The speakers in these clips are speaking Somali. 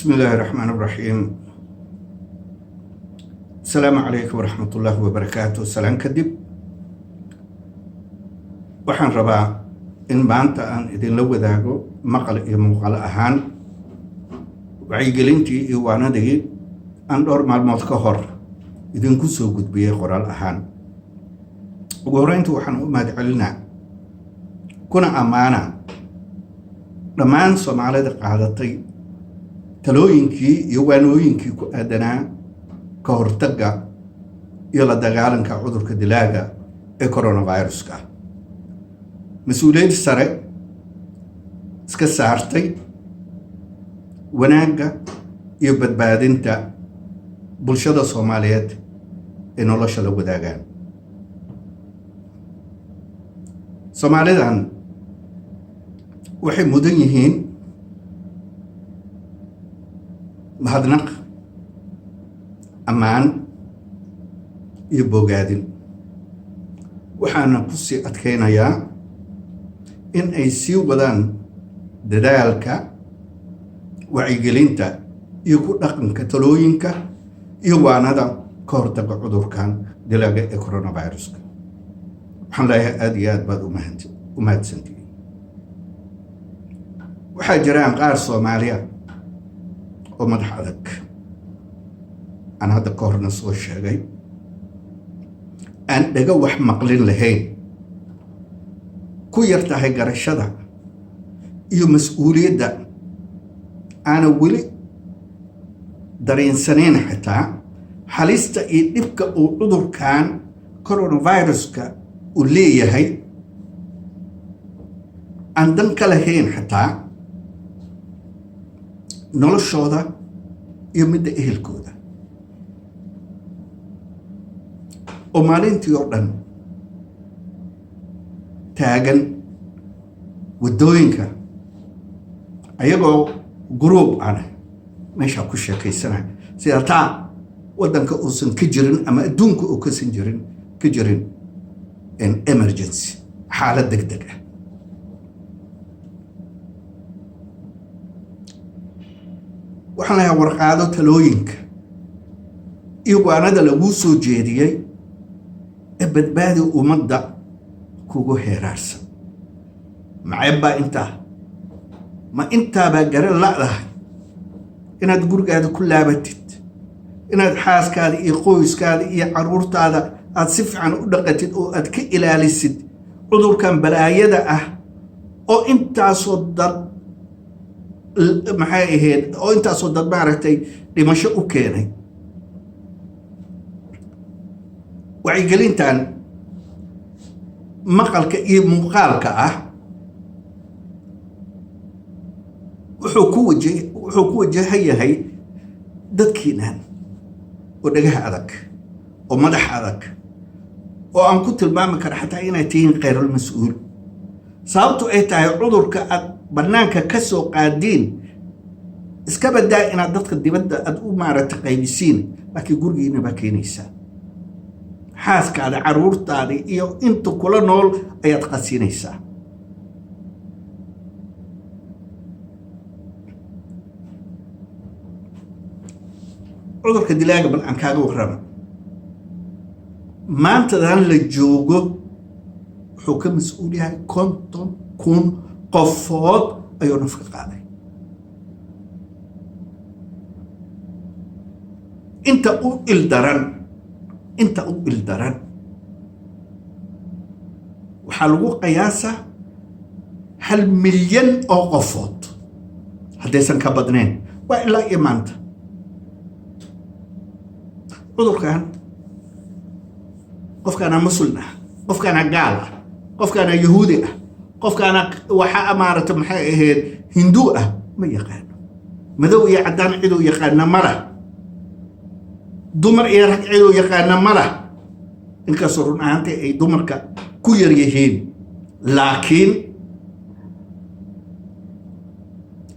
بسم الله الرحمن الرحيم. السلام عليكم ورحمة الله وبركاته. سلام كدب waxaan rabaa in maanta aan idinla wadaago maqal iyo muuqaal ahaan wacyigelintii iyo waanadii aan dhowr maalmood ka hor idinku soo gudbiyey qoraal ahaan. ugu horreyntii waxaan u mahadcelinaa kuna ammaana dhammaan Soomaalida qaadatay talooyinkii iyo waanooyinkii ku aadanaa ka hortagga iyo la dagaalanka cudurka dilaaga ee coronavirus-ka. mas-uuliyad sare iska saartay wanaagga iyo badbaadinta bulshada Soomaaliyeed ee nolosha la wadaagaan. Soomaalidan waxay mudan yihiin mahadnaq, ammaan iyo bogaadin. waxaana ku sii adkaynayaa in ay sii wadaan dadaalka wacyigelinta iyo ku dhaqanka talooyinka iyo waanada ka hortagga cudurkan dilaaga ee coronavirus-ka. waxaan leeyahay aad iyo aad baad u mahadsantihiin. waxaa jiraan qaar Soomaaliya oo madax adag aan hadda ka horna soo sheegay aan dhaga wax maqlin lahayn, ku yar tahay garashada iyo mas-uuliyadda aana weli dareensanayn xitaa halista iyo dhibka uu cudurkan coronavirus-ka uu leeyahay, aan dan ka lahayn xitaa noloshooda iyo midda ehelkooda, oo maalintii oo dhan taagan waddooyinka ayagoo group ana meesha ku sheekaysanaya sida taa waddanka uusan ka jirin ama adduunka uu ka jirin emergency, xaalad degdeg ah. waxaan lahaa warqaado talooyinka iyo waanada lagu soo jeediyey ee badbaadi ummadda kugu heeraarsan. maceebbaa intaa ma intaabaa garan la'dahay inaad gurigaada ku laabatid, inaad xaaskaada iyo qoyskaada iyo carruurtaada aad si fiican u dhaqatid oo aad ka ilaalisid cudurkan balaayada ah oo intaasoo dad maaragtay dhimasho u keenay. wacyigelintan maqalka iyo muuqaalka ah wuxuu ku wajahan yahay dadkiinan oo dhagaha adag oo madax adag oo aan ku tilmaami kara xataa inay tihiin khayrul mas-uul. sababtu ay tahay cudurka aad bannaanka ka soo qaadiin iska badaa inaad dadka dibadda aad u maaragta qaybisiin, laakiin gurigiina baa keenaysaa. xaaskaada, carruurtaada iyo inta kula nool ayaad qasiinaysaa. cudurka dilaaga bal aan kaaga warrama. maantadan la joogo wuxuu ka mas-uul yahay 50,000 qofood ayuu nafka qaaday. inta u ildaran waxaa lagu qiyaasaa 1 milyan oo qofood haddaysan ka badnayn. waa ilaa iyo maanta cudurkan qofkaana muslim ah, qofkaana gaal ah, qofkaana yahuudi ah, qofkaana waxaa maaragta maxay ahayd hinduu ah ma yaqaano. madow iyo caddaan ciduu yaqaana mala, dumar iyo rag ciduu yaqaana mala, inkastoo run ahaantii ay dumarka ku yar yihiin.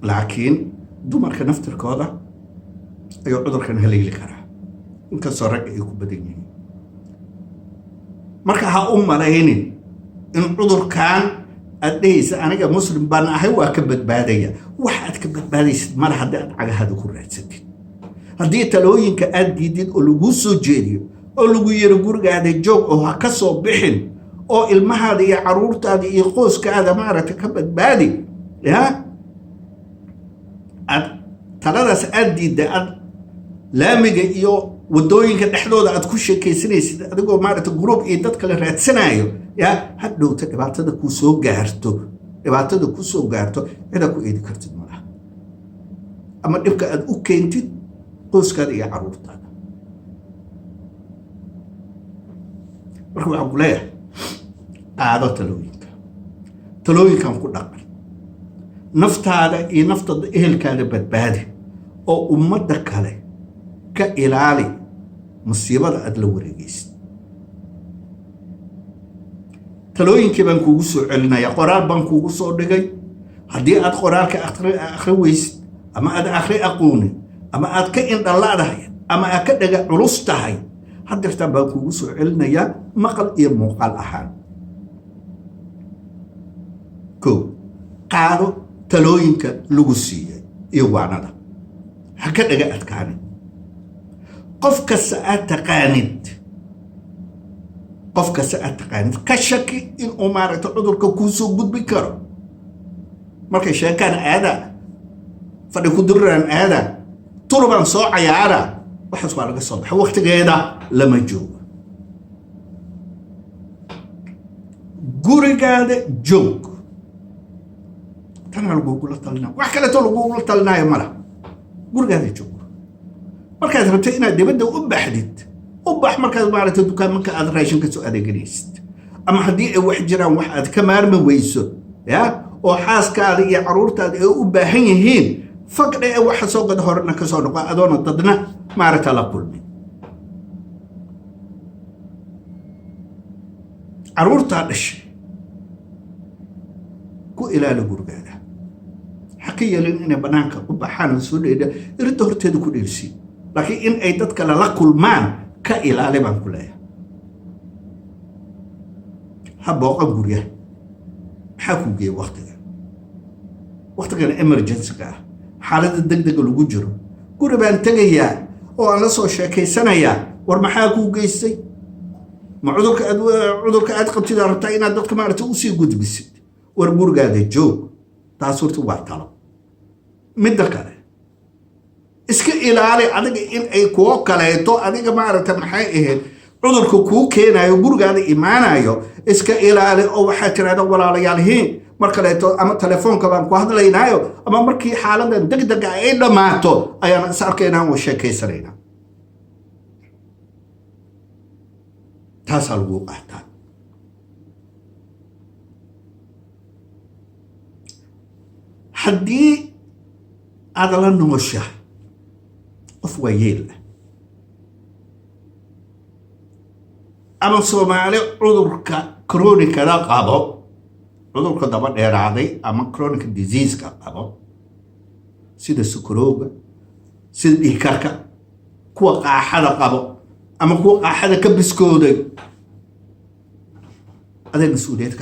laakiin dumarka naftirkooda ayuu cudurkan haleeli karaa, inkastoo ragga ay ku badan yihiin. marka ha u malaynin in cudurkan أديس أنا كمسلم بنا هو كبدبادية واحد كبدباديس ما حد على هذا كل رأسك هدي تلوين كأدي دين ألوجوسو جيريو ألوجو يرجور قاعد الجوك أو هكسو بحن أو المهاد يعرور تادي يقوس كهذا ما رتكبد بادي يا تلاذس أدي ده لا ميجي يو ودوين كتحلو ده أتكوش كيسنيس أدقو ما رتجروب إيدات كله رأسنايو يا هدو تبعت هذا كوسو جارتو تبعت هذا كوسو جارتو هذا كو إيد كرت المراه أما تبقى أد أوكينتي قوس كذا يعرور تانا ركوا عقليه هذا تلوين كان كل أقل نفط هذا ينفط إهل كان بدبادي أو أمدك عليه كإلالي مصيبة أدلو رجيس تلوين كمان كوسو علنا يا قرار بان كوسو دقي هدي أد قرار كآخر ويس أما أد آخر أقوني أما أد كإن الله ده أما أكد دقي عروس تهاي هدي فتبان كوسو علنا يا مقل إير مقال أحد كو قادو تلوينك لغسية إيوانا هكذا قاعد كانت قفك ساعات تقاند كشك إن أمارة عذرك كوسو قد بكر مركا شاكان آذا فدكو دران آذا طلبان صوع عيارا وحسوا على الصبح وقت قيدا لما جوب قوري قادة جوك تنا لغوغو لطلنا وحكالتو لغوغو لطلنا يا ملا قوري قادة جوك مركز ربتينا دبدا أبحدد أبح مركز مارة الدكان منك أدريشن كسو أدقريست أما حدي واحد جرام واحد كمار من ويسو يا وحاس كاري يعرور تاد أباهين هين فقد واحد سوق دهورنا كسو نقا أدونا ضدنا مارة لقل من عرور تادش كو إلى لقرقادة حقيقة لأن بنانك أبحان سوليدا إردو هرتدو كو ديرسي لكن إن أي تدك لكل مان كإلى لبان كلها هبوقا قرية حكو جي وقتها إمرجنسي حالة الدقدق اللي جرو قرية بان تغييا oo aan la soo sheekaysanaya war maxaa ku geystay ma cudurka aad qabtid rabtaa inaad dadka maaragtay u sii gudbisid war gurigaada joog taas horta waa talo midda kale iska ilaali adiga in ay kuwo kaleeto adiga maaragtay maxay ahayd cudurka kuu keenayo gurigaada imaanayo iska ilaali oo waxaa tiraahdaa walaalayaalihiin markaleeto ama telefoonka baan ku hadlaynaayo ama markii xaaladan degdeg ay dhamaato ayaan is arkaynaa oo sheekaysanaynaa taas lagu qaataa haddii aad la nooshahay qof waayeel ama Soomaali cudurka kronikada qabo cudurka daba dheeraaday ama chronic disease ka qabo sida sukarowga sida dhiigkarka kuwa qaaxada qabo ama kuwa qaaxada ka biskooday adeeg mas'uuliyad